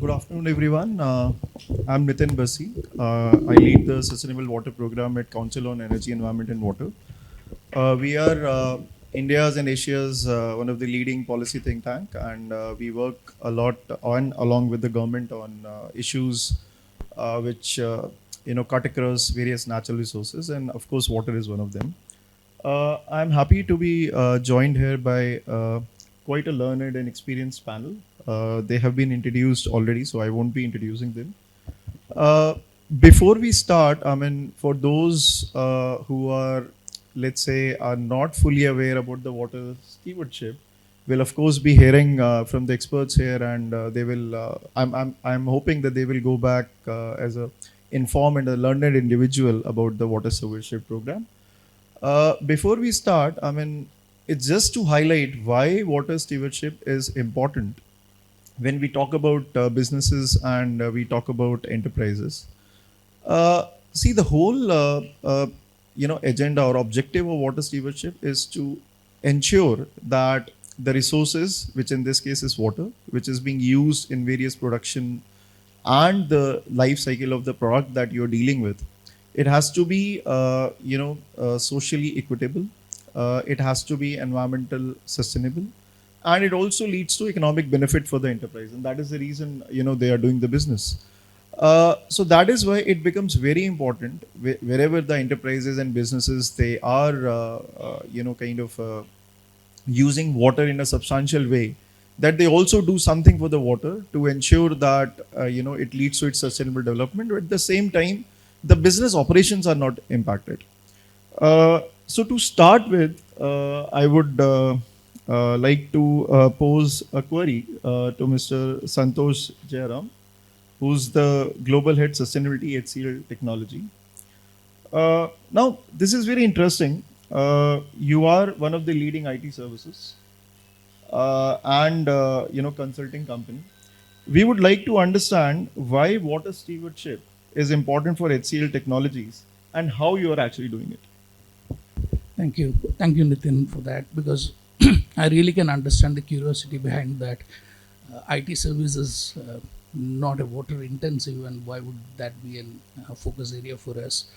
Good afternoon, everyone. I'm Nitin Bassi. I lead the Sustainable Water Program at Council on Energy, Environment and Water. We are India's and Asia's one of the leading policy think tank, and we work a lot on along with the government on issues which cut across various natural resources, and of course, water is one of them. I'm happy to be joined here by quite a learned and experienced panel. They have been introduced already, so I won't be introducing them. Uh, Before we start, I mean, for those who are, let's say, are not fully aware about the water stewardship, will of course be hearing from the experts here, and they will. I'm hoping that they will go back as a informed and a learned individual about the water stewardship program. Before we start, I mean, it's just to highlight why water stewardship is important when we talk about businesses and we talk about enterprises. See, the whole agenda or objective of water stewardship is to ensure that the resources, which in this case is water, which is being used in various production and the life cycle of the product that you're dealing with, it has to be socially equitable. It has to be environmental sustainable, and it also leads to economic benefit for the enterprise, and that is the reason they are doing the business. So that is why it becomes very important wherever the enterprises and businesses they are using water in a substantial way, that they also do something for the water to ensure that it leads to its sustainable development. But at the same time, the business operations are not impacted. So to start with, I would like to pose a query to Mr. Santhosh Jayaram, who's the Global Head Sustainability at HCL Technology. Now, this is very interesting. You are one of the leading IT services and consulting company. We would like to understand why water stewardship is important for HCL Technologies and how you are actually doing it. Thank you, Nitin, for that, because I really can understand the curiosity behind that. IT service is not a water intensive, and why would that be a focus area for us?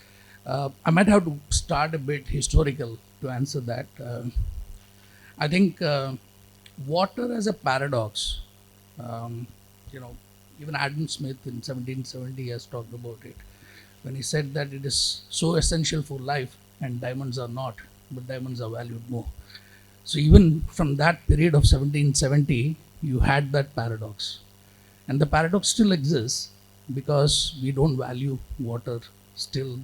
I might have to start a bit historical to answer that. I think water as a paradox. Um, you know, Even Adam Smith in 1770 has talked about it when he said that it is so essential for life, and diamonds are not, but diamonds are valued more. So even from that period of 1770, you had that paradox, and the paradox still exists because we don't value water still.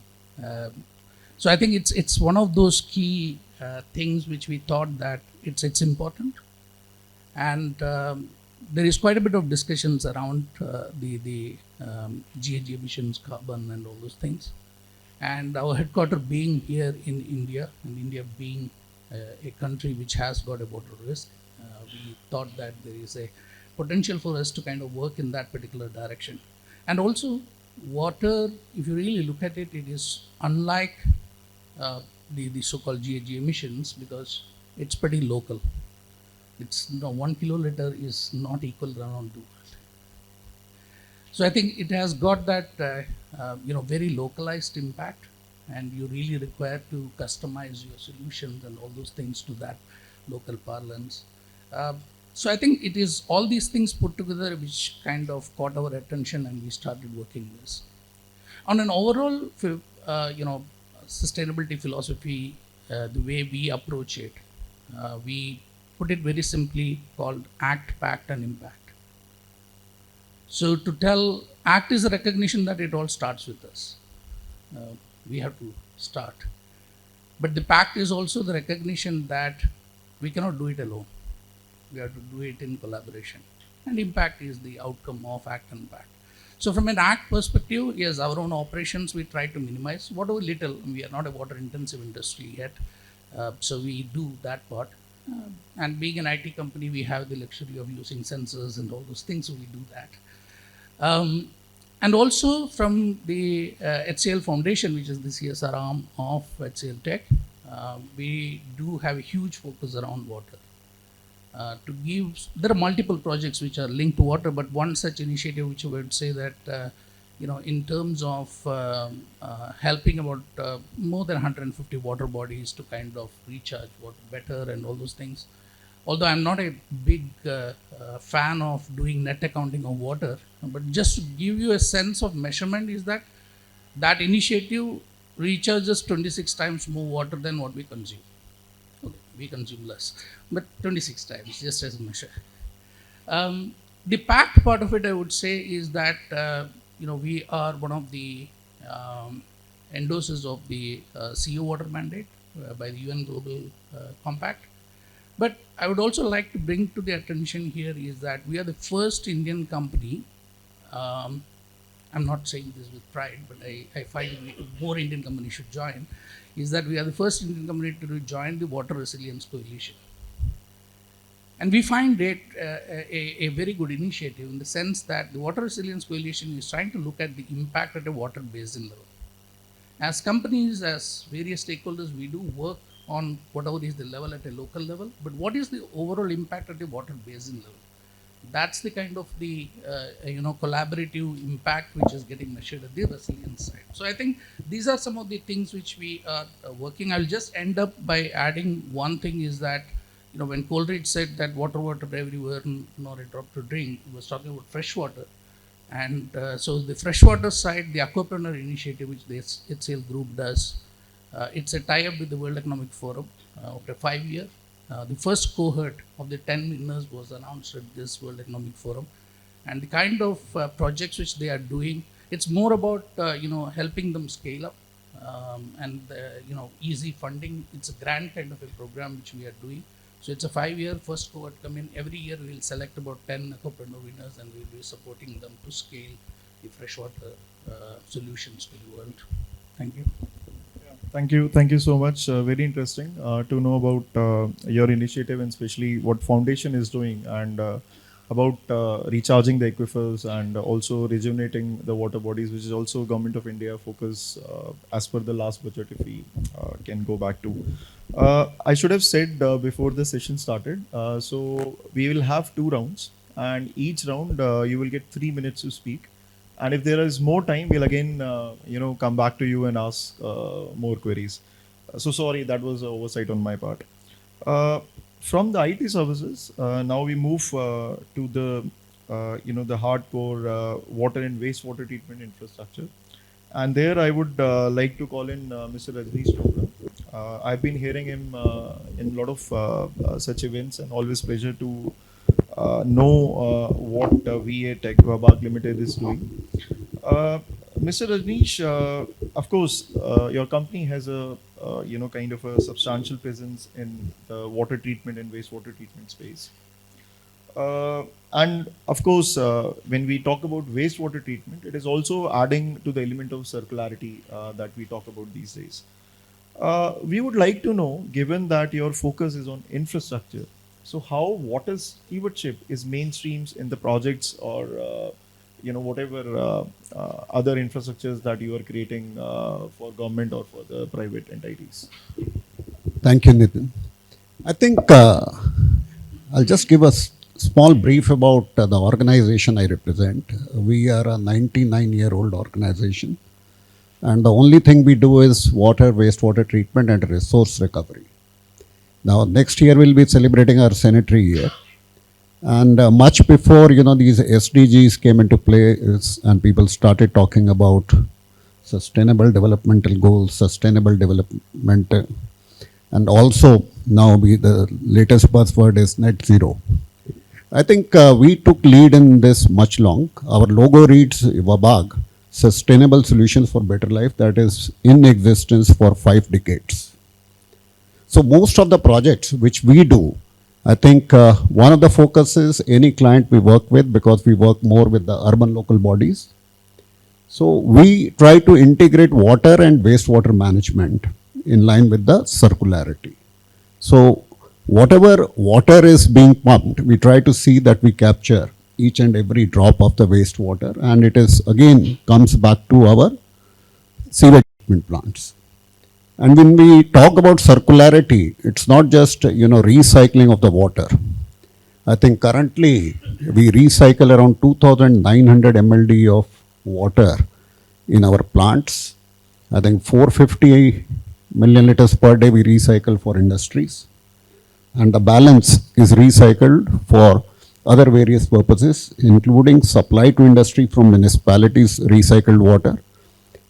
So I think it's one of those key things which we thought that it's important, and there is quite a bit of discussions around the GHG emissions, carbon, and all those things. And our headquarter being here in India, and India being a country which has got a water risk, we thought that there is a potential for us to kind of work in that particular direction. And also, water, if you really look at it, it is unlike the so-called GHG emissions because it's pretty local. It's 1 kiloliter is not equal around the world. So I think it has got that very localized impact, and you really require to customize your solutions and all those things to that local parlance. So I think it is all these things put together which kind of caught our attention, and we started working this. On an overall, sustainability philosophy, the way we approach it, we put it very simply called act, pact, and impact. So to tell, act is a recognition that it all starts with us. We have to start. But the pact is also the recognition that we cannot do it alone. We have to do it in collaboration. And impact is the outcome of act and pact. So from an act perspective, yes, our own operations we try to minimize whatever little. We are not a water intensive industry yet. So we do that part. And being an IT company, we have the luxury of using sensors and all those things, so we do that. And also from the HCL Foundation, which is the CSR arm of HCLTech, we do have a huge focus around water. to give. There are multiple projects which are linked to water, but one such initiative which I would say that in terms of helping about more than 150 water bodies to kind of recharge water better and all those things. Although I'm not a big fan of doing net accounting of water, but just to give you a sense of measurement is that that initiative recharges 26 times more water than what we consume. Okay, we consume less, but 26 times, just as a measure. The packed part of it, I would say, is that we are one of the endorsers of the CEO water mandate by the UN Global Compact. But I would also like to bring to the attention here is that we are the first Indian company. I'm not saying this with pride, but I find more Indian companies should join. Is that we are the first Indian company to join the Water Resilience Coalition. And we find it a very good initiative in the sense that the Water Resilience Coalition is trying to look at the impact at a water basin level. As companies, as various stakeholders, we do work on whatever is the level at a local level, but what is the overall impact at a water basin level? That's the kind of the collaborative impact which is getting measured at the resilience side. So I think these are some of the things which we are working. I'll just end up by adding one thing is that when Godrej said that water everywhere, not a drop to drink, he was talking about fresh water. And so the freshwater side, the Aquapreneur initiative, which the HCL group does, it's a tie-up with the World Economic Forum after 5 years. The first cohort of the 10 winners was announced at this World Economic Forum. And the kind of projects which they are doing, it's more about, helping them scale up and, easy funding. It's a grant kind of a program which we are doing. So it's a 5-year first cohort come in. Every year we will select about 10 Aquapreneur winners and we will be supporting them to scale the freshwater solutions to the world. Thank you. Thank you so much. Very interesting to know about your initiative and especially what foundation is doing and about recharging the aquifers and also rejuvenating the water bodies, which is also Government of India focus as per the last budget, if we can go back to. I should have said before the session started, so we will have 2 rounds and each round you will get 3 minutes to speak. And if there is more time, we'll again, come back to you and ask more queries. So sorry, that was an oversight on my part. From the IT services, now we move to the, the hardcore water and wastewater treatment infrastructure. And there I would like to call in Mr. Rajneesh Chopra. I've been hearing him in a lot of such events and always pleasure to know what WABAG WABAG Limited is doing. Mr. Rajneesh, of course, your company has a kind of a substantial presence in the water treatment and wastewater treatment space. And of course, when we talk about wastewater treatment, it is also adding to the element of circularity that we talk about these days. We would like to know, given that your focus is on infrastructure, so how water stewardship is mainstreams in the projects or whatever other infrastructures that you are creating for government or for the private entities. Thank you, Nitin. I think I'll just give a small brief about the organization I represent. We are a 99-year-old organization, and the only thing we do is water, wastewater treatment, and resource recovery. Now, next year we'll be celebrating our centenary year. And much before, these SDGs came into play and people started talking about sustainable developmental goals, sustainable development, and also now the latest buzzword is net zero. I think we took lead in this much long. Our logo reads WABAG, Sustainable Solutions for Better Life, that is in existence for 5 decades. So most of the projects which we do, I think one of the focuses any client we work with, because we work more with the urban local bodies. So we try to integrate water and wastewater management in line with the circularity. So whatever water is being pumped, we try to see that we capture each and every drop of the wastewater, and it is again comes back to our sewage treatment plants. And when we talk about circularity, it's not just recycling of the water. I think currently we recycle around 2,900 mld of water in our plants. I think 450 million liters per day we recycle for industries, and the balance is recycled for other various purposes, including supply to industry from municipalities recycled water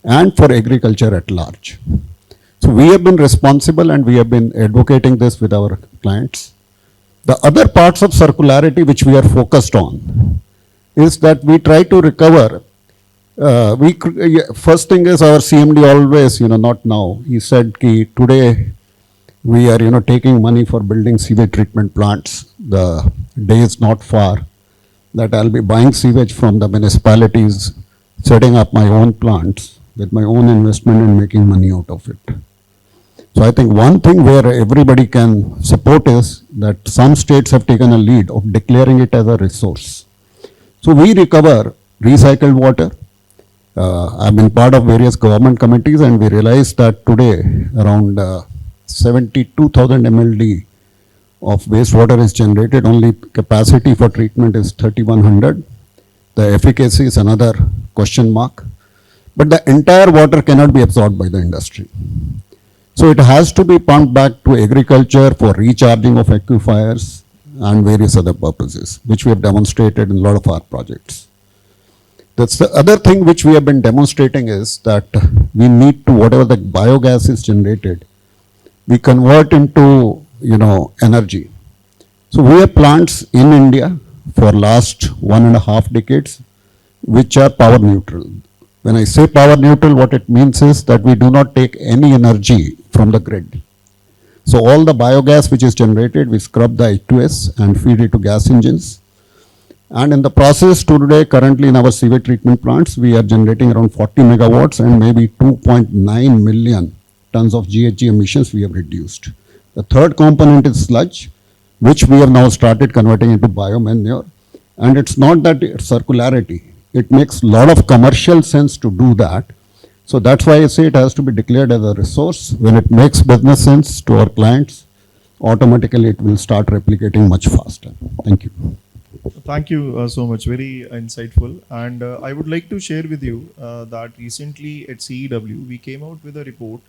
and for agriculture at large. So we have been responsible and we have been advocating this with our clients. The other parts of circularity which we are focused on is that we try to recover. First thing is our CMD always, not now. He said, ki today we are, taking money for building sewage treatment plants. The day is not far that I'll be buying sewage from the municipalities, setting up my own plants with my own investment and making money out of it. So I think one thing where everybody can support is that some states have taken a lead of declaring it as a resource. So we recover recycled water. I've been part of various government committees and we realized that today around 72,000 mld of wastewater is generated. Only capacity for treatment is 3,100. The efficacy is another question mark. But the entire water cannot be absorbed by the industry. So it has to be pumped back to agriculture for recharging of aquifers and various other purposes, which we have demonstrated in a lot of our projects. That's the other thing which we have been demonstrating is that we need to, whatever the biogas is generated, we convert into, energy. So we have plants in India for last 1.5 decades, which are power neutral. When I say power neutral, what it means is that we do not take any energy from the grid. So all the biogas which is generated, we scrub the H2S and feed it to gas engines. And in the process today, currently in our sewage treatment plants, we are generating around 40 megawatts and maybe 2.9 million tons of GHG emissions we have reduced. The third component is sludge, which we have now started converting into biomanure. And it's not that it's circularity. It makes a lot of commercial sense to do that. So that's why I say it has to be declared as a resource. When it makes business sense to our clients, automatically it will start replicating much faster. Thank you. Thank you so much. Very insightful. And I would like to share with you that recently at CEEW, we came out with a report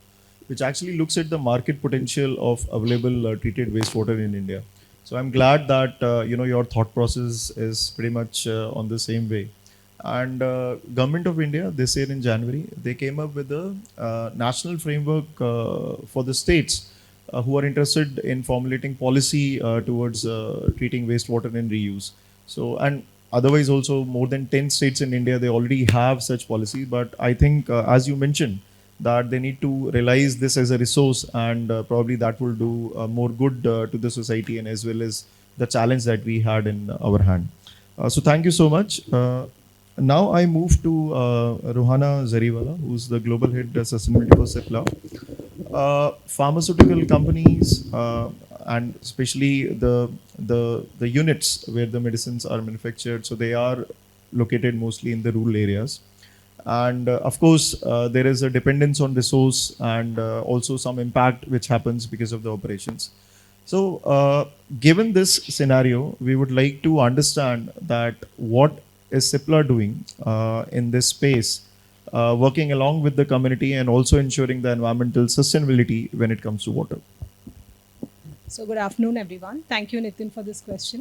which actually looks at the market potential of available treated wastewater in India. So I'm glad that your thought process is pretty much on the same way. And Government of India this year in January, they came up with a national framework for the states who are interested in formulating policy towards treating wastewater and reuse. So, and otherwise also more than 10 states in India, they already have such policies. But I think, as you mentioned, that they need to realize this as a resource, and probably that will do more good to the society and as well as the challenge that we had in our hand. So thank you so much. Now I move to Ruhana Zariwala, who's the Global Head Sustainability for Cipla. Pharmaceutical companies and especially the units where the medicines are manufactured, so they are located mostly in the rural areas. And of course, there is a dependence on resource and also some impact which happens because of the operations. So given this scenario, we would like to understand that what is Cipla doing in this space, working along with the community and also ensuring the environmental sustainability when it comes to water. So good afternoon, everyone. Thank you, Nitin, for this question.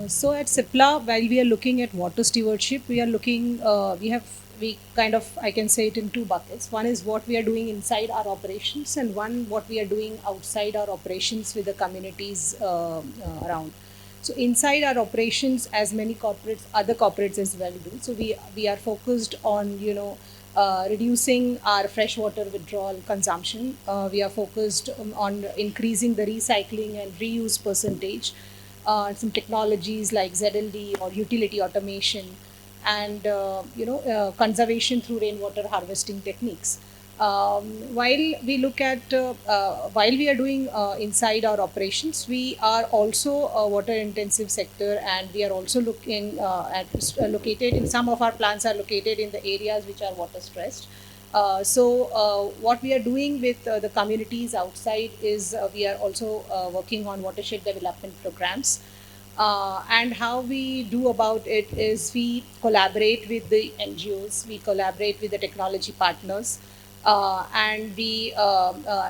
So at Cipla, while we are looking at water stewardship, we are looking, I can say it in two buckets. One is what we are doing inside our operations, and one what we are doing outside our operations with the communities around. So inside our operations, as many other corporates as well do. So we are focused on, reducing our freshwater withdrawal consumption. We are focused on increasing the recycling and reuse percentage. Some technologies like ZLD or utility automation, and conservation through rainwater harvesting techniques. While we are doing inside our operations, we are also a water intensive sector, and we are also looking located in some of our plants are located in the areas which are water stressed. So what we are doing with the communities outside is we are also working on watershed development programs. And how we do about it is we collaborate with the NGOs, we collaborate with the technology partners, and we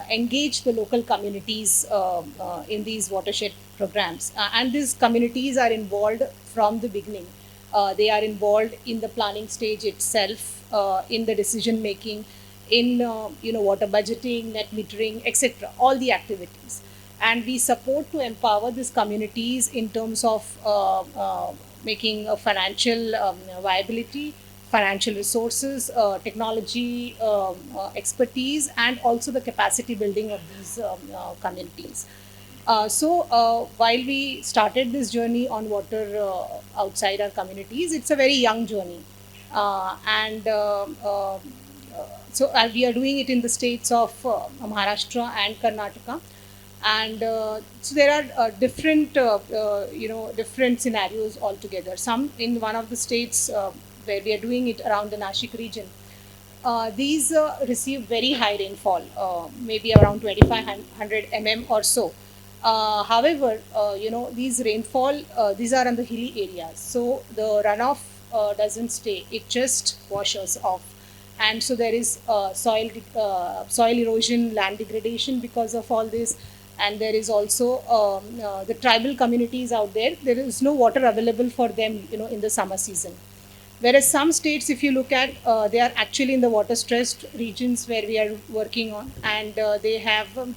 engage the local communities in these watershed programs. And these communities are involved from the beginning. They are involved in the planning stage itself, in the decision making, in water budgeting, net metering, etc. All the activities, and we support to empower these communities in terms of making a financial viability, financial resources, technology expertise, and also the capacity building of these communities. While we started this journey on water outside our communities, it's a very young journey. And we are doing it in the states of Maharashtra and Karnataka. And so there are different scenarios altogether. Some in one of the states where we are doing it around the Nashik region. These receive very high rainfall, maybe around 2500 mm or so. However, these rainfall, these are on the hilly areas, so the runoff doesn't stay; it just washes off, and so there is soil erosion, land degradation because of all this, and there is also the tribal communities out there. There is no water available for them, in the summer season. Whereas some states, if you look at, they are actually in the water stressed regions where we are working on, and they have.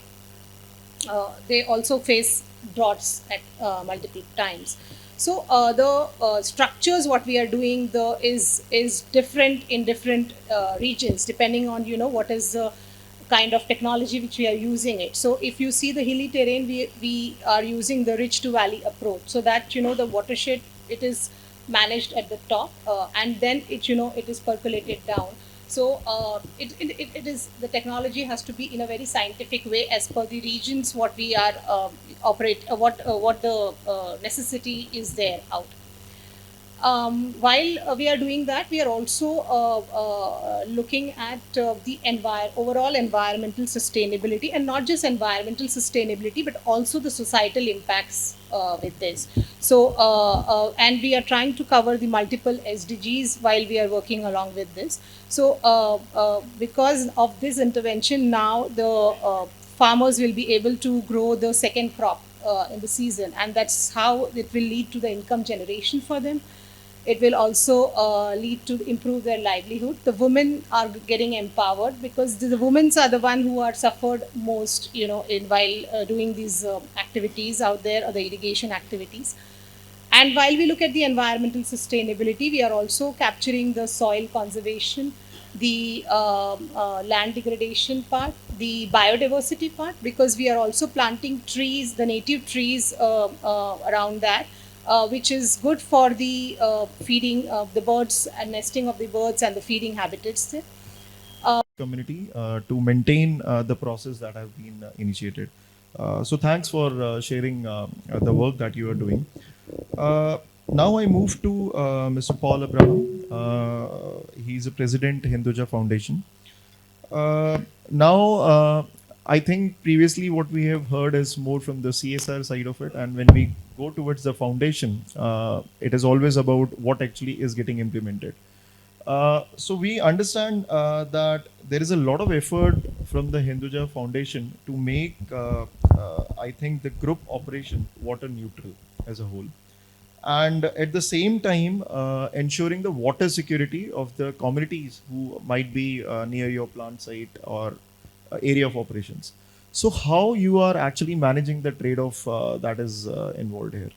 They also face droughts at multiple times. So the structures, what we are doing, is different in different regions, depending on what is the kind of technology which we are using it. So if you see the hilly terrain, we are using the ridge to valley approach, so that the watershed, it is managed at the top, and then it is percolated down. So it is, the technology has to be in a very scientific way as per the regions what we are what the necessity is there out. While we are doing that, we are also looking at the overall environmental sustainability, and not just environmental sustainability, but also the societal impacts with this. So, and we are trying to cover the multiple SDGs while we are working along with this. So, because of this intervention, now the farmers will be able to grow the second crop in the season, and that's how it will lead to the income generation for them. It will also lead to improve their livelihood. The women are getting empowered, because the women are the one who are suffered most, while doing these activities out there, or the irrigation activities. And while we look at the environmental sustainability, we are also capturing the soil conservation, the land degradation part, the biodiversity part, because we are also planting trees, the native trees around that. Which is good for the feeding of the birds and nesting of the birds and the feeding habitats there. Community to maintain the process that have been initiated. So thanks for sharing the work that you are doing. Now I move to Mr. Paul Abraham. He's a president, Hinduja Foundation. Now, I think previously what we have heard is more from the CSR side of it, and when we go towards the foundation, it is always about what actually is getting implemented. So we understand that there is a lot of effort from the Hinduja Foundation to make, I think, the group operation water neutral as a whole. And at the same time, ensuring the water security of the communities who might be near your plant site or area of operations. So how you are actually managing the trade-off that is involved here?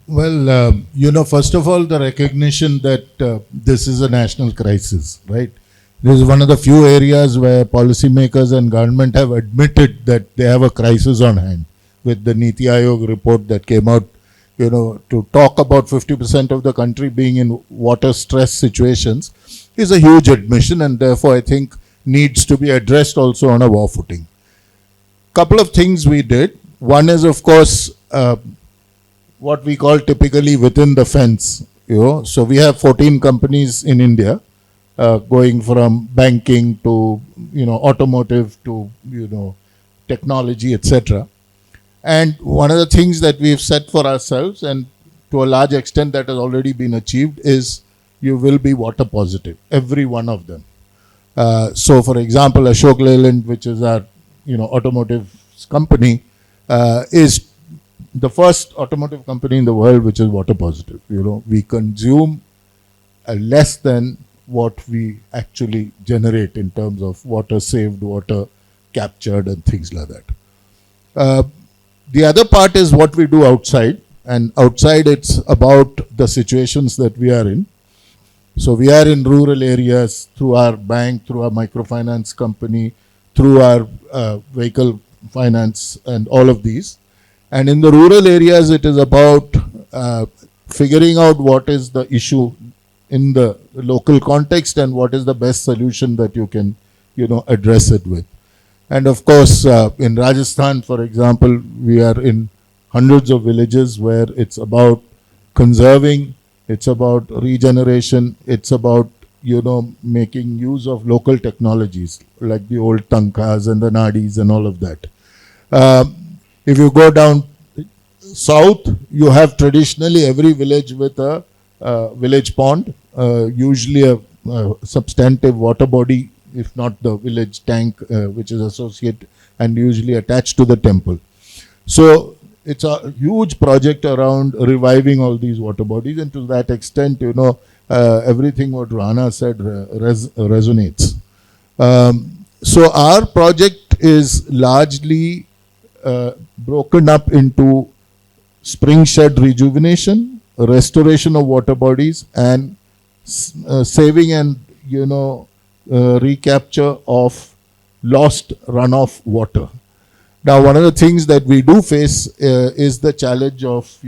Well, first of all, the recognition that this is a national crisis, right? This is one of the few areas where policymakers and government have admitted that they have a crisis on hand, with the Niti Aayog report that came out, to talk about 50% of the country being in water stress situations is a huge admission, and therefore I think needs to be addressed also on a war footing. Couple of things we did. One is, of course, what we call typically within the fence. So we have 14 companies in India, going from banking to automotive to technology, etc. And one of the things that we've set for ourselves, and to a large extent that has already been achieved, is you will be water positive, every one of them. So, for example, Ashok Leyland, which is our automotive company, is the first automotive company in the world which is water positive. We consume less than what we actually generate in terms of water saved, water captured, and things like that. The other part is what we do outside, and outside it's about the situations that we are in. So we are in rural areas through our bank, through our microfinance company, through our vehicle finance, and all of these. And in the rural areas, it is about figuring out what is the issue in the local context and what is the best solution that you can, address it with. And of course, in Rajasthan, for example, we are in hundreds of villages where it's about conserving, it's about regeneration, it's about, making use of local technologies like the old tankas and the nadis and all of that. If you go down south, you have traditionally every village with a village pond, usually a substantive water body, if not the village tank, which is associated and usually attached to the temple. So it's a huge project around reviving all these water bodies, and to that extent, everything what Ruhana said resonates. So our project is largely broken up into spring shed rejuvenation, restoration of water bodies, and saving and recapture of lost runoff water. Now, one of the things that we do face is the challenge of,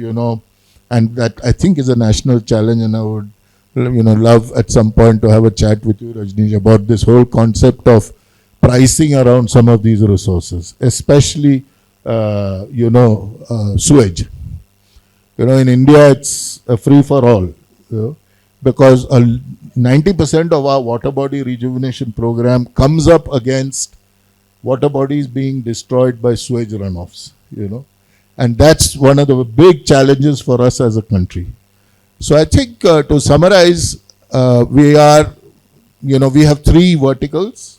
and that I think is a national challenge, and I would, love at some point to have a chat with you, Rajneesh, about this whole concept of pricing around some of these resources, especially, sewage. In India, it's a free for all, because 90% of our water body rejuvenation program comes up against water bodies being destroyed by sewage runoffs, and that's one of the big challenges for us as a country. So I think to summarize, we have three verticals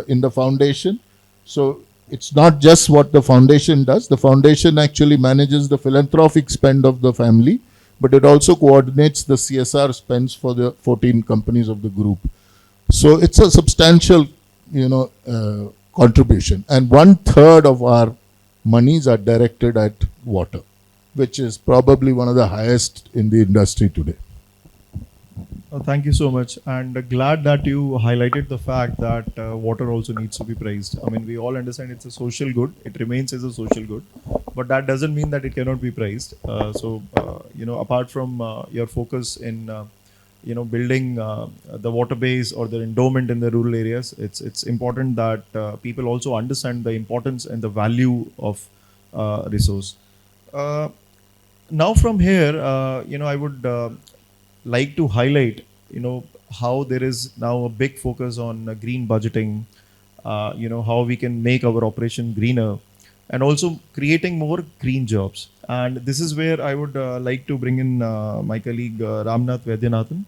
in the foundation. So it's not just what the foundation does. The foundation actually manages the philanthropic spend of the family, but it also coordinates the CSR spends for the 14 companies of the group. So it's a substantial, contribution. And 1/3 of our monies are directed at water, which is probably one of the highest in the industry today. Thank you so much, and glad that you highlighted the fact that water also needs to be praised. I mean, we all understand it's a social good; it remains as a social good, but that doesn't mean that it cannot be praised. Apart from your focus in building the water base or the endowment in the rural areas, it's important that people also understand the importance and the value of resource. Now, from here, I would like to highlight, how there is now a big focus on green budgeting, how we can make our operation greener, and also creating more green jobs. And this is where I would like to bring in my colleague Ramnath Vaidyanathan.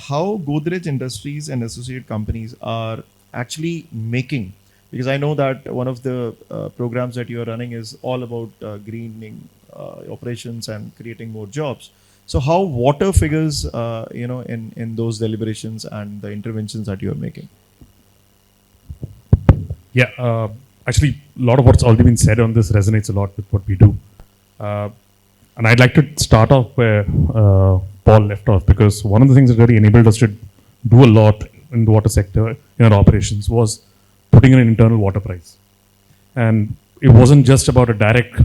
How Godrej Industries and associate companies are actually making, because I know that one of the programs that you are running is all about greening operations and creating more jobs. So how water figures, in those deliberations and the interventions that you are making? Yeah, actually, a lot of what's already been said on this resonates a lot with what we do. And I'd like to start off where Paul left off, because one of the things that really enabled us to do a lot in the water sector in our operations was putting in an internal water price. And it wasn't just about a direct,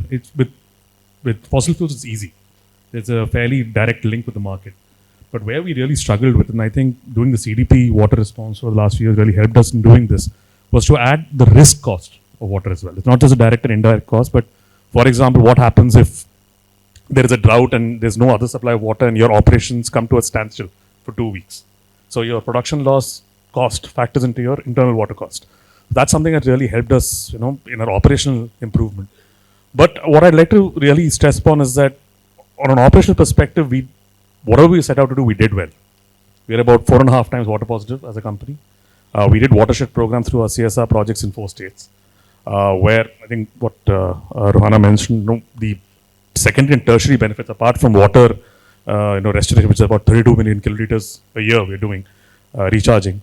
with fossil fuels, it's easy. There's a fairly direct link with the market. But where we really struggled with, and I think doing the CDP water response for the last few years really helped us in doing this, was to add the risk cost of water as well. It's not just a direct and indirect cost, but for example, what happens if there is a drought and there's no other supply of water and your operations come to a standstill for 2 weeks? So your production loss cost factors into your internal water cost. That's something that really helped us, in our operational improvement. But what I'd like to really stress upon is that on an operational perspective, whatever we set out to do, we did well. We are about 4.5 times water positive as a company. We did watershed program through our CSR projects in 4 states, where I think what Ruhana mentioned, the secondary and tertiary benefits apart from water, restoration, which is about 32 million kiloliters a year we're doing, recharging.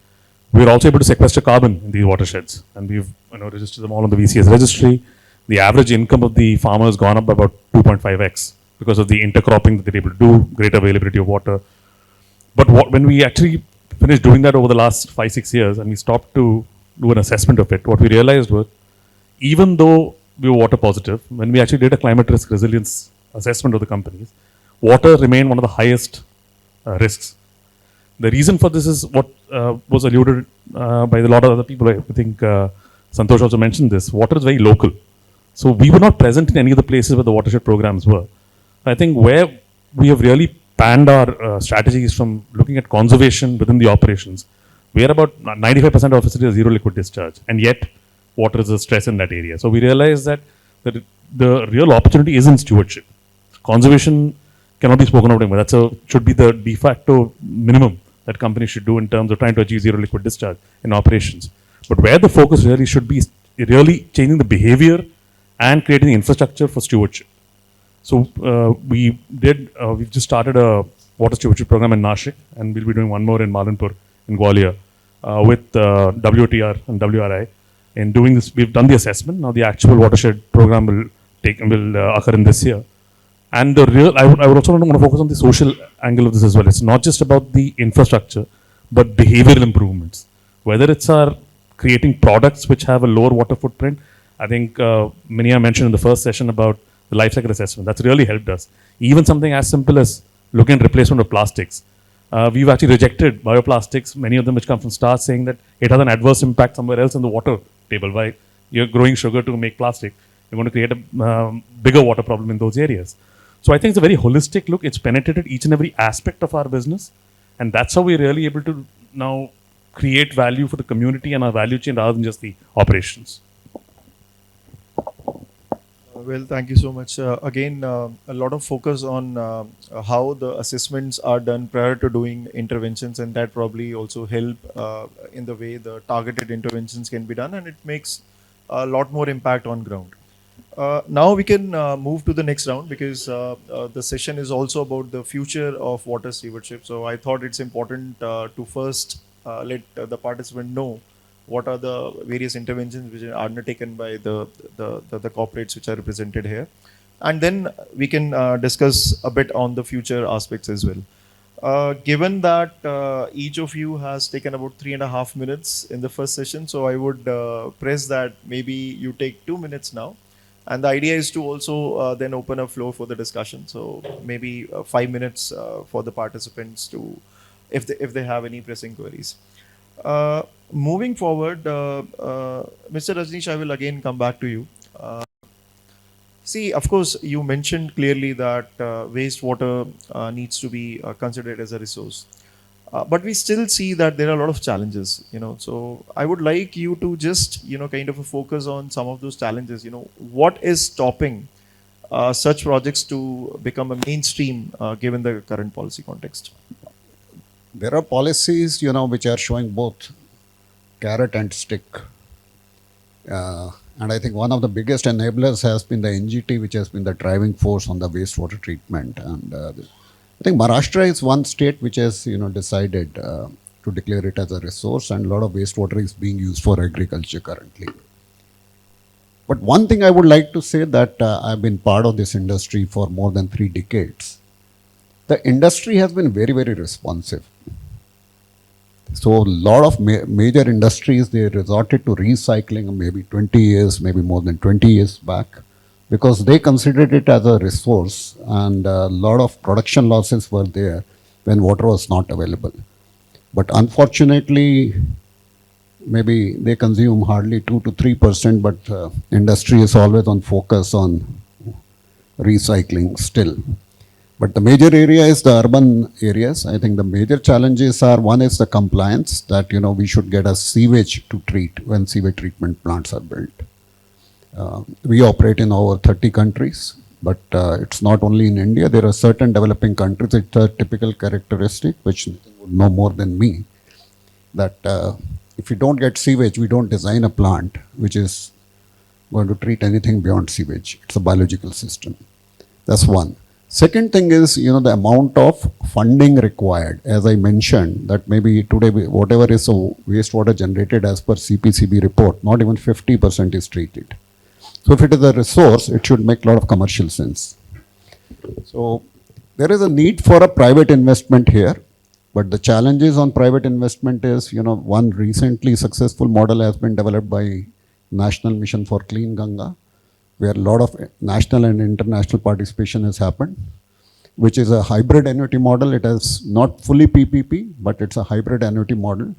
We're also able to sequester carbon in these watersheds, and we've registered them all on the VCS registry. The average income of the farmer has gone up by about 2.5x because of the intercropping that they're able to do, greater availability of water. But when we actually finished doing that over the last 5-6 years, and we stopped to do an assessment of it, what we realized was, even though we were water positive, when we actually did a climate risk resilience assessment of the companies, water remained one of the highest risks. The reason for this is what was alluded by a lot of other people. I think Santhosh also mentioned this. Water is very local. So we were not present in any of the places where the watershed programs were. I think where we have really panned our strategies from looking at conservation within the operations, we are about 95% of our facilities are zero liquid discharge, and yet water is a stress in that area. So we realized that the real opportunity is in stewardship. Conservation cannot be spoken of anymore. Should be the de facto minimum that companies should do in terms of trying to achieve zero liquid discharge in operations. But where the focus really should be really changing the behavior and creating the infrastructure for stewardship. So we've just started a water stewardship program in Nashik, and we'll be doing one more in Malanpur in Gwalior with WTR and WRI. In doing this, we've done the assessment. Now the actual watershed program will occur in this year. And I would also want to focus on the social angle of this as well. It's not just about the infrastructure, but behavioral improvements. Whether it's our creating products which have a lower water footprint. I think Minia mentioned in the first session about the life cycle assessment. That's really helped us. Even something as simple as looking at replacement of plastics. We've actually rejected bioplastics, many of them which come from starch, saying that it has an adverse impact somewhere else in the water table. By you're growing sugar to make plastic, you're going to create a bigger water problem in those areas. So I think it's a very holistic look. It's penetrated each and every aspect of our business. And that's how we're really able to now create value for the community and our value chain rather than just the operations. Well, thank you so much. Again, a lot of focus on how the assessments are done prior to doing interventions, and that probably also help in the way the targeted interventions can be done, and it makes a lot more impact on ground. Now we can move to the next round, because the session is also about the future of water stewardship. So I thought it's important to first let the participant know what are the various interventions which are undertaken by the corporates which are represented here. And then we can discuss a bit on the future aspects as well. Given that each of you has taken about 3.5 minutes in the first session, so I would press that maybe you take 2 minutes now. And the idea is to also then open a floor for the discussion. So maybe 5 minutes for the participants to, if they have any pressing queries. Moving forward, Mr. Rajneesh, I will again come back to you. See, of course, you mentioned clearly that wastewater needs to be considered as a resource. But we still see that there are a lot of challenges, So I would like you to just, kind of focus on some of those challenges. What is stopping such projects to become a mainstream given the current policy context? There are policies, which are showing both carrot and stick. And I think one of the biggest enablers has been the NGT, which has been the driving force on the wastewater treatment. And I think Maharashtra is one state which has, decided to declare it as a resource, and a lot of wastewater is being used for agriculture currently. But one thing I would like to say that I've been part of this industry for more than 3 decades. The industry has been very, very responsive. So a lot of major industries, they resorted to recycling maybe 20 years, maybe more than 20 years back, because they considered it as a resource, and a lot of production losses were there when water was not available. But unfortunately, maybe they consume hardly 2 to 3%, but industry is always on focus on recycling still. But the major area is the urban areas. I think the major challenges are, one is the compliance, that we should get a sewage to treat when sewage treatment plants are built. We operate in over 30 countries, but it's not only in India. There are certain developing countries. It's a typical characteristic, which Nitin would know more than me, that if you don't get sewage, we don't design a plant which is going to treat anything beyond sewage. It's a biological system. That's one. Second thing is, the amount of funding required. As I mentioned, that maybe today, whatever is wastewater generated as per CPCB report, not even 50% is treated. So if it is a resource, it should make a lot of commercial sense. So there is a need for a private investment here, but the challenges on private investment is, one recently successful model has been developed by National Mission for Clean Ganga, where a lot of national and international participation has happened, which is a hybrid annuity model. It is not fully PPP, but it's a hybrid annuity model.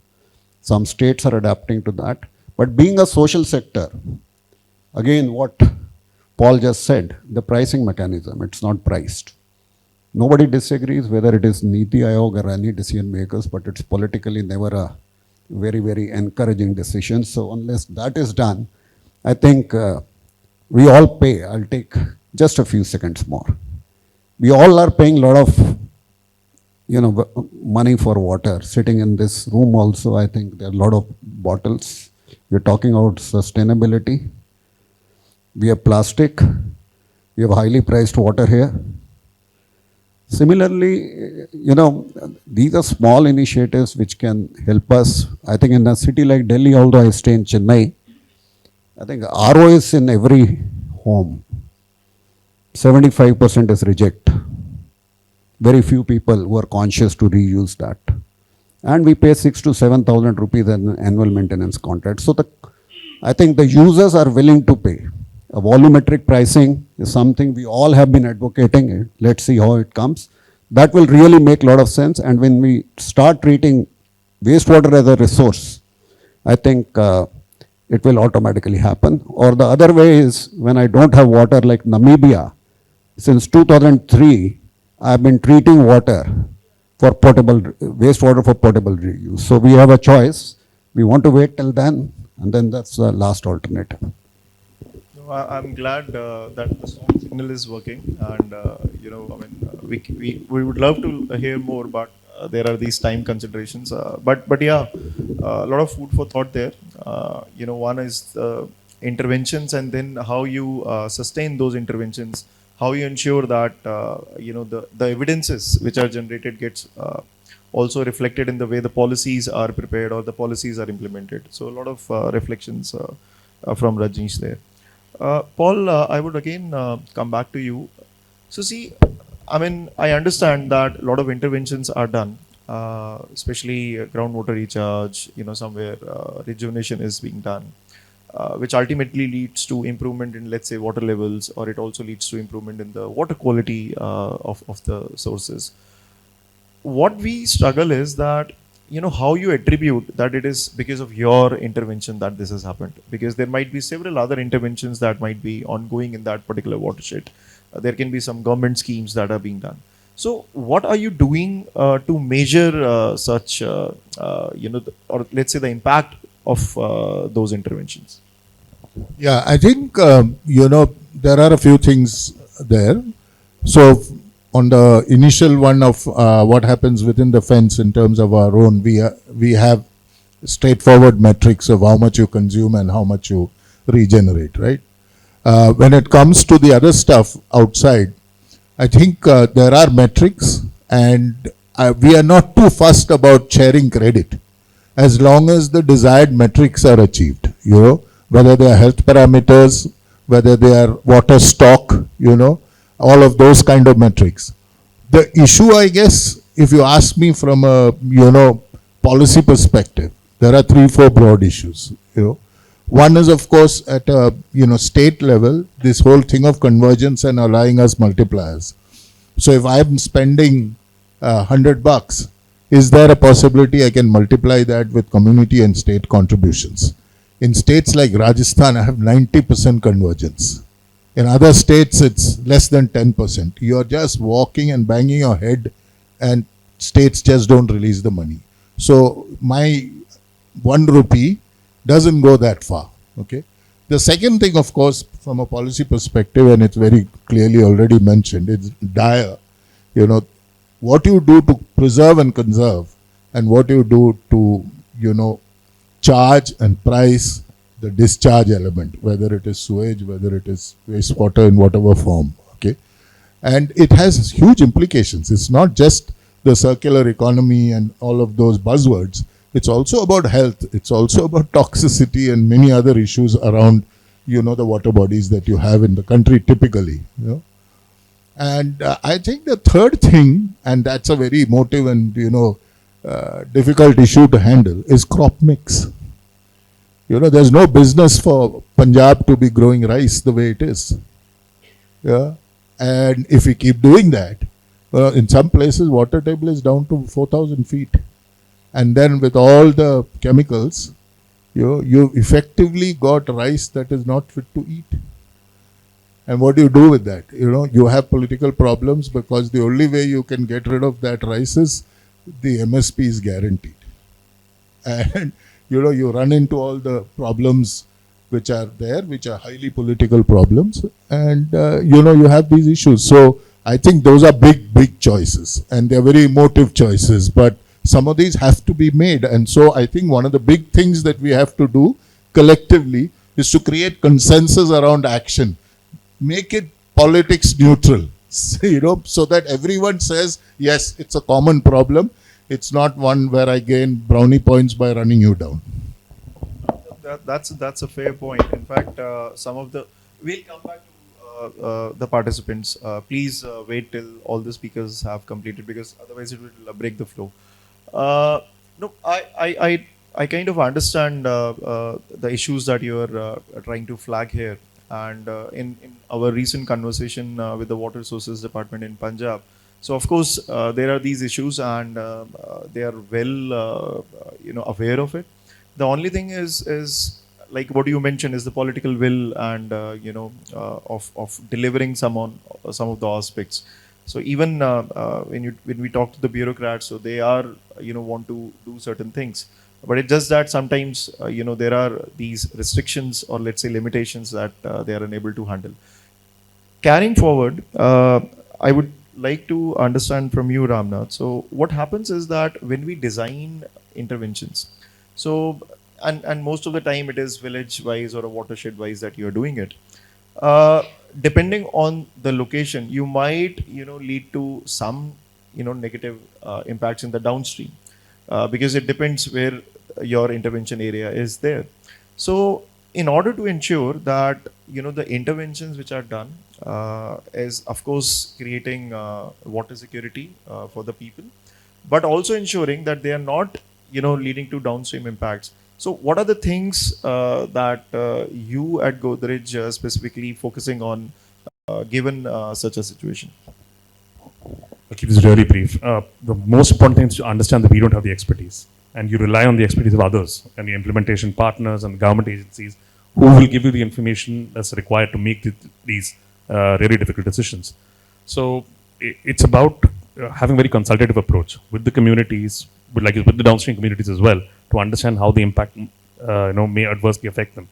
Some states are adapting to that. But being a social sector, again, what Paul just said, the pricing mechanism, it's not priced. Nobody disagrees whether it is Niti Aayog or any decision makers, but it's politically never a very, very encouraging decision. So unless that is done, I think we all pay. I'll take just a few seconds more. We all are paying a lot of money for water. Sitting in this room also, I think there are a lot of bottles. We're talking about sustainability. We have plastic. We have highly priced water here. Similarly, these are small initiatives which can help us. I think in a city like Delhi, although I stay in Chennai, I think RO is in every home. 75% is reject. Very few people who are conscious to reuse that. And we pay 6,000 to 7,000 rupees an annual maintenance contract. So I think the users are willing to pay. A volumetric pricing is something we all have been advocating. Let's see how it comes. That will really make a lot of sense. And when we start treating wastewater as a resource, I think it will automatically happen. Or the other way is, when I don't have water, like Namibia, since 2003, I've been treating water for wastewater for potable reuse. So we have a choice. We want to wait till then, and then that's the last alternative. I'm glad that the strong signal is working, and we would love to hear more, but there are these time considerations. But yeah, a lot of food for thought there. One is interventions, and then how you sustain those interventions, how you ensure that the evidences which are generated gets also reflected in the way the policies are prepared or the policies are implemented. So a lot of reflections from Rajneesh there. Paul, I would again come back to you. So see, I understand that a lot of interventions are done, especially groundwater recharge, somewhere rejuvenation is being done, which ultimately leads to improvement in, let's say, water levels, or it also leads to improvement in the water quality of the sources. What we struggle is that, how you attribute that it is because of your intervention that this has happened, because there might be several other interventions that might be ongoing in that particular watershed. There can be some government schemes that are being done. So what are you doing to measure such, or let's say the impact of those interventions? Yeah, I think, there are a few things there. So on the initial one of what happens within the fence in terms of our own, we have straightforward metrics of how much you consume and how much you regenerate, right? When it comes to the other stuff outside, I think there are metrics, and we are not too fussed about sharing credit as long as the desired metrics are achieved, whether they are health parameters, whether they are water stock, all of those kind of metrics. The issue, I guess, if you ask me from a, policy perspective, there are 3-4 broad issues, One is, of course, at a, state level, this whole thing of convergence and allowing us multipliers. So if I'm spending $100, is there a possibility I can multiply that with community and state contributions? In states like Rajasthan, I have 90% convergence. In other states, it's less than 10%. You're just walking and banging your head, and states just don't release the money. So my 1 rupee doesn't go that far, okay? The second thing, of course, from a policy perspective, and it's very clearly already mentioned, it's dire. You know, what you do to preserve and conserve, and what you do to, charge and price the discharge element, whether it is sewage, whether it is wastewater in whatever form. Okay, and it has huge implications. It's not just the circular economy and all of those buzzwords. It's also about health. It's also about toxicity and many other issues around, the water bodies that you have in the country typically. And I think the third thing, and that's a very emotive and difficult issue to handle, is crop mix. There's no business for Punjab to be growing rice the way it is. Yeah, and if we keep doing that, in some places water table is down to 4,000 feet, and then with all the chemicals, you effectively got rice that is not fit to eat. And what do you do with that? You have political problems, because the only way you can get rid of that rice is the MSP is guaranteed. And, you run into all the problems which are there, which are highly political problems. And, you have these issues. So I think those are big choices. And they're very emotive choices. But some of these have to be made. And so I think one of the big things that we have to do collectively is to create consensus around action. Make it politics neutral, so that everyone says, yes, it's a common problem. It's not one where I gain brownie points by running you down. That's a fair point. In fact, we'll come back to the participants. Please wait till all the speakers have completed, because otherwise it will break the flow. No, I kind of understand the issues that you are trying to flag here. And in our recent conversation with the Water Resources Department in Punjab, so of course there are these issues, and they are well aware of it. The only thing is like what you mentioned is the political will and of delivering some of the aspects. So even when we talk to the bureaucrats, so they are want to do certain things. But it's just that sometimes, there are these restrictions, or let's say limitations, that they are unable to handle. Carrying forward, I would like to understand from you, Ramnath. So what happens is that when we design interventions, so and most of the time it is village-wise or a watershed-wise that you are doing it. Depending on the location, you might lead to some negative impacts in the downstream, because it depends where your intervention area is there. So in order to ensure that the interventions which are done is of course creating water security for the people, but also ensuring that they are not leading to downstream impacts. So what are the things that you at Godrej specifically focusing on given such a situation? I'll keep this really brief. The most important thing is to understand that we don't have the expertise, and you rely on the expertise of others and the implementation partners and government agencies who will give you the information that's required to make these really difficult decisions. So it's about having a very consultative approach with the communities, with the downstream communities as well, to understand how the impact may adversely affect them.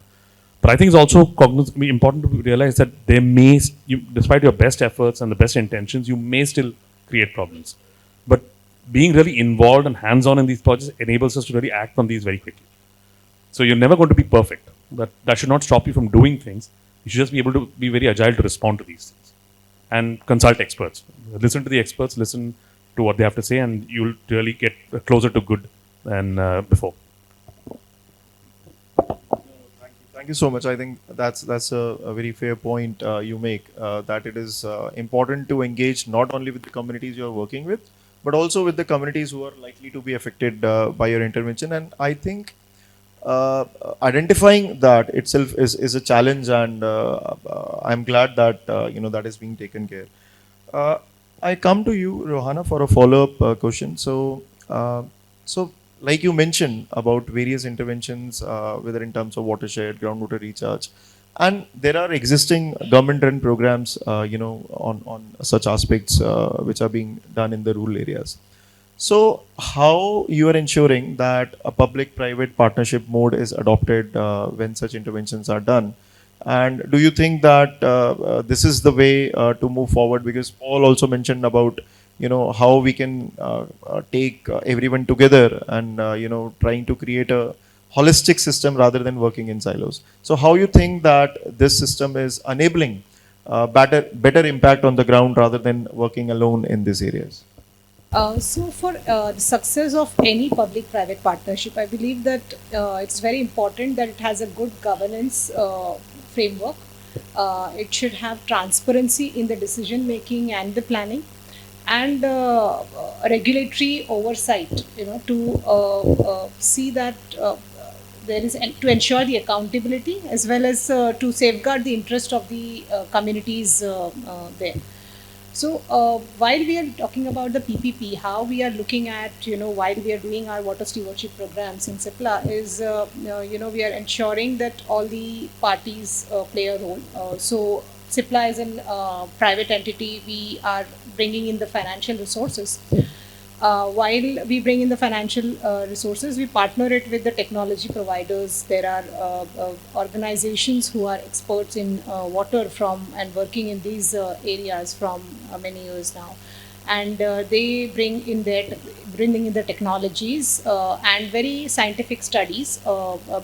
But I think it's also important to realize that there may, despite your best efforts and the best intentions, you may still create problems. But being really involved and hands-on in these projects enables us to really act on these very quickly. So you're never going to be perfect. That should not stop you from doing things. You should just be able to be very agile to respond to these things. And consult experts. Listen to the experts, listen to what they have to say, and you'll really get closer to good than before. Thank you so much. I think that's a very fair point you make, that it is important to engage not only with the communities you are working with, but also with the communities who are likely to be affected by your intervention. And I think identifying that itself is a challenge, and I'm glad that that is being taken care. I come to you, Ruhana, for a follow-up question. So like you mentioned about various interventions, whether in terms of watershed, groundwater recharge, and there are existing government-run programs, on such aspects which are being done in the rural areas. So, how you are ensuring that a public-private partnership mode is adopted when such interventions are done? And do you think that this is the way to move forward? Because Paul also mentioned about how we can take everyone together and trying to create a holistic system rather than working in silos. So, how you think that this system is enabling better impact on the ground rather than working alone in these areas? So for the success of any public-private partnership, I believe that it's very important that it has a good governance framework. It should have transparency in the decision making and the planning, and regulatory oversight. To see that there is to ensure the accountability as well as to safeguard the interest of the communities there. So while we are talking about the PPP, how we are looking at, while we are doing our water stewardship programs in Cipla is, we are ensuring that all the parties play a role. So Cipla is a private entity. We are bringing in the financial resources. While we bring in the financial resources, we partner it with the technology providers. There are organizations who are experts in water and working in these areas from many years now, and they bringing in the technologies and very scientific studies,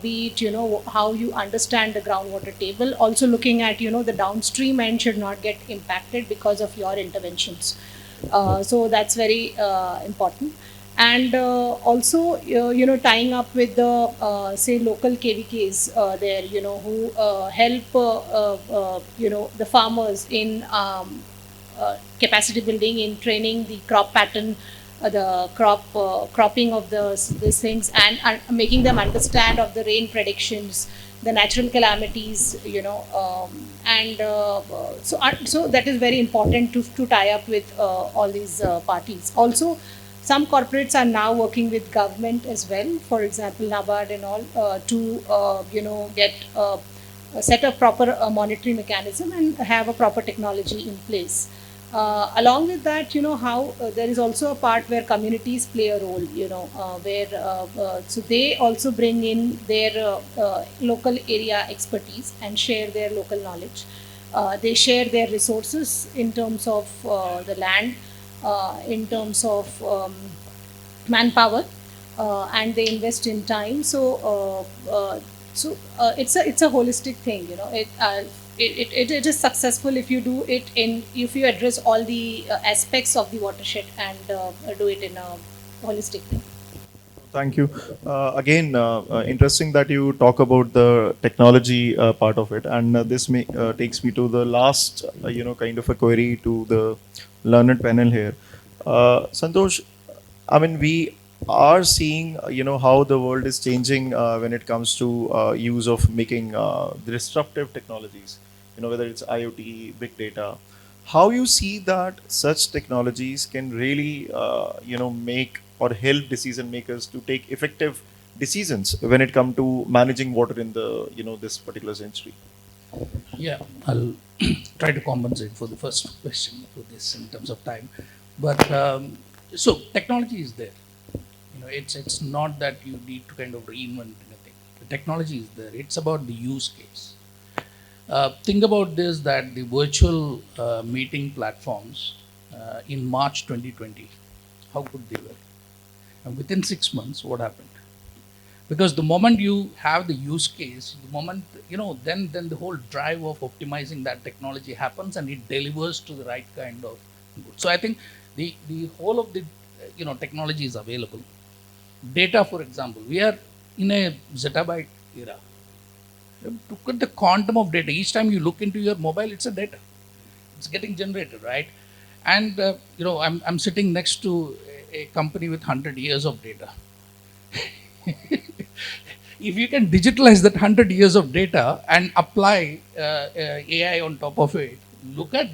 be it how you understand the groundwater table, also looking at the downstream end should not get impacted because of your interventions. So that's very important. And also, tying up with the say local KVKs there, who help the farmers in capacity building, in training the crop pattern, the cropping of these things, and making them understand of the rain predictions, the natural calamities, and so that is very important to tie up with all these parties. Also, some corporates are now working with government as well. For example, NABARD and all to get set a proper monitoring mechanism and have a proper technology in place. Along with that, how there is also a part where communities play a role, where so they also bring in their local area expertise and share their local knowledge. They share their resources in terms of the land, in terms of manpower, and they invest in time. So it's a holistic thing. It is successful if you do it if you address all the aspects of the watershed and do it in a holistic way. Thank you. Again, interesting that you talk about the technology part of it, and this takes me to the last, kind of a query to the learned panel here. Santhosh, I mean, we are seeing, how the world is changing when it comes to use of making disruptive technologies, whether it's IoT, big data. How you see that such technologies can really, make or help decision makers to take effective decisions when it comes to managing water in the, this particular century? Yeah, I'll try to compensate for the first question for this in terms of time. But so technology is there. It's not that you need to kind of reinvent anything. The technology is there. It's about the use case. Think about this, that the virtual meeting platforms in March 2020, how good they were. And within 6 months, what happened? Because the moment you have the use case, the moment, then the whole drive of optimizing that technology happens and it delivers to the right kind of good. So I think the whole of the, technology is available. Data, for example, we are in a zettabyte era. Look at the quantum of data. Each time you look into your mobile, it's a data. It's getting generated, right? And, I'm sitting next to a company with 100 years of data. If you can digitalize that 100 years of data and apply AI on top of it, look at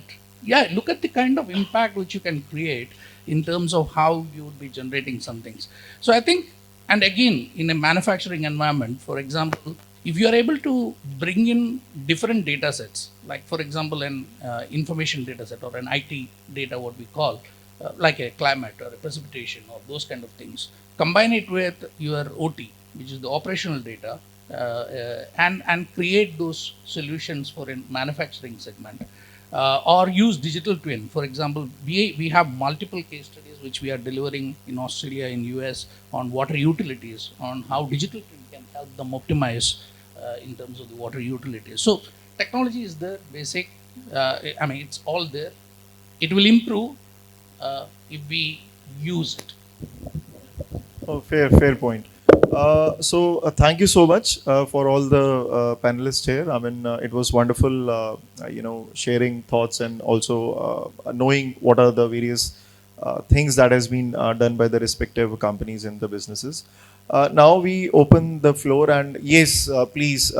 the kind of impact which you can create in terms of how you would be generating some things. So I think, and again, in a manufacturing environment, for example, if you are able to bring in different data sets, like for example, an information data set or an IT data, what we call, like a climate or a precipitation or those kind of things. Combine it with your OT, which is the operational data, and create those solutions for a manufacturing segment. Or use digital twin. For example, we have multiple case studies which we are delivering in Australia, in US, on water utilities, on how digital twin can help them optimize in terms of the water utilities. So technology is there, basic. I mean, it's all there. It will improve if we use it. Oh, fair point. So thank you so much for all the panelists here. I mean, it was wonderful, sharing thoughts and also knowing what are the various things that has been done by the respective companies and the businesses. Now we open the floor, and yes, please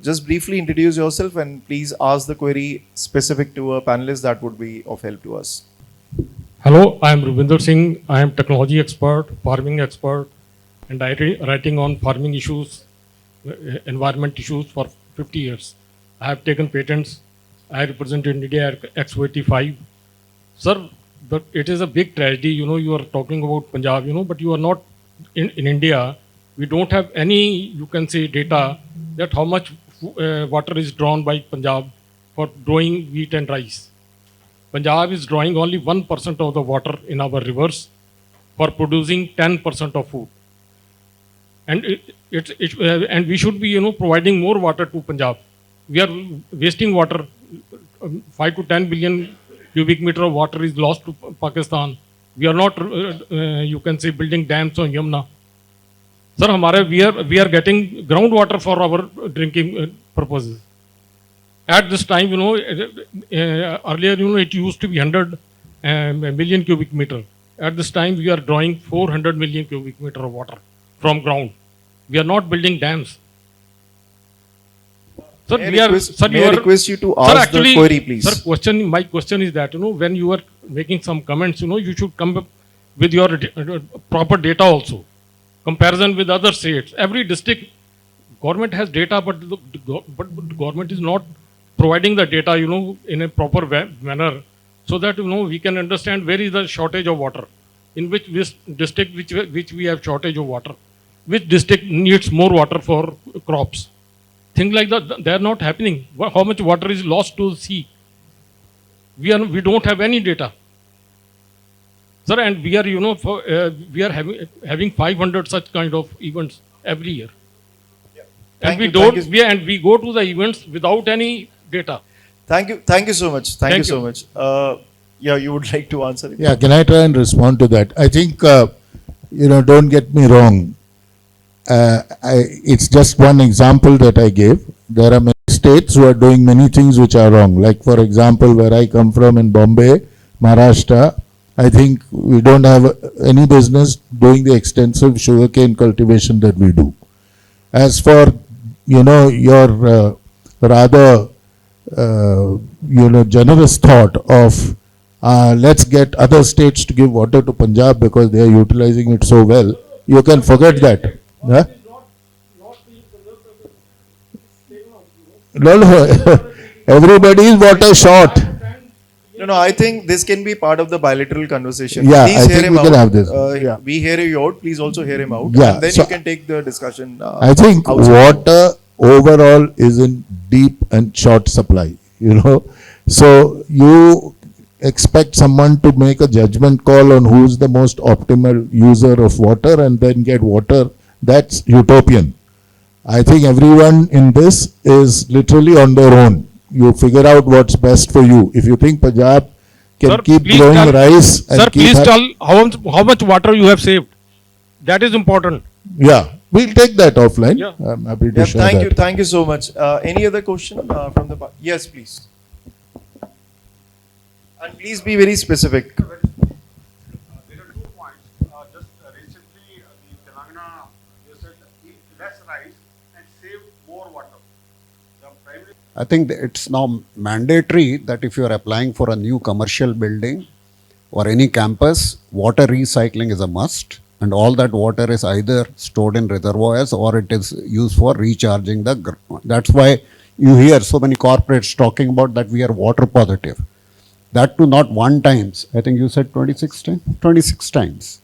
just briefly introduce yourself and please ask the query specific to a panelist that would be of help to us. Hello, I am Rubinder Singh. I am technology expert, farming expert, and writing on farming issues, environment issues for 50 years. I have taken patents. I represented India X85. Sir, it is a big tragedy. You are talking about Punjab, but you are not in India. We don't have any, you can say, data that how much water is drawn by Punjab for growing wheat and rice. Punjab is drawing only 1% of the water in our rivers for producing 10% of food. And and we should be, providing more water to Punjab. We are wasting water. 5 to 10 billion cubic meter of water is lost to Pakistan. We are not, you can say, building dams on Yamuna. Sir, we are getting groundwater for our drinking purposes. At this time, earlier, it used to be 100 million cubic meter. At this time, we are drawing 400 million cubic meter of water from ground. We are not building dams. Sir, May I request you to ask the query, please. Sir, my question is that, when you are making some comments, you should come up with your proper data also. Comparison with other states. Every district, government has data, but government is not providing the data, in a proper manner, so that, we can understand where is the shortage of water. In which district which we have shortage of water. Which district needs more water for crops. Things like that, they are not happening. How much water is lost to the sea? We don't have any data. Sir, and we are, we are having 500 such kind of events every year. Yeah. And we go to the events without any data. Thank you so much. Thank you so much. Yeah, you would like to answer it? Yeah, can I try and respond to that? I think, don't get me wrong. It's just one example that I gave. There are many states who are doing many things which are wrong. Like, for example, where I come from in Bombay, Maharashtra, I think we don't have any business doing the extensive sugarcane cultivation that we do. As for, your rather, generous thought of let's get other states to give water to Punjab because they are utilizing it so well, you can forget that. Huh? No, everybody is water short. No, I think this can be part of the bilateral conversation. Yeah, please I hear think him we can out. have this. Yeah. We hear you out. Please also hear him out. Yeah, And then so you can take the discussion. I think outside. water overall is in deep and short supply, So you expect someone to make a judgment call on who's the most optimal user of water and then get water. That's utopian. I think everyone in this is literally on their own. You figure out what's best for you. If you think Punjab can keep growing rice and sir, please tell how much water you have saved. That is important. Yeah, we'll take that offline. Yeah. I'm happy to share that. Thank you so much. Any other question from the yes, please. And please be very specific. There are 2 points. Just recently, the Telangana, you said eat less rice and save more water. I think it's now mandatory that if you are applying for a new commercial building or any campus, water recycling is a must. And all that water is either stored in reservoirs or it is used for recharging the ground. That's why you hear so many corporates talking about that we are water positive. That too not one times. I think you said 26 times? 26 times.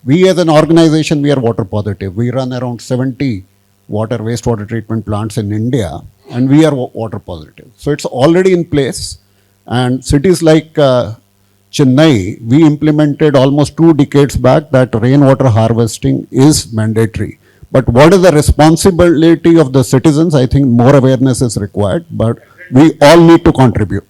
We as an organization, we are water positive. We run around 70 wastewater treatment plants in India, and we are water positive. So it's already in place. And cities like Chennai, we implemented almost 2 decades back that rainwater harvesting is mandatory. But what is the responsibility of the citizens? I think more awareness is required, but we all need to contribute.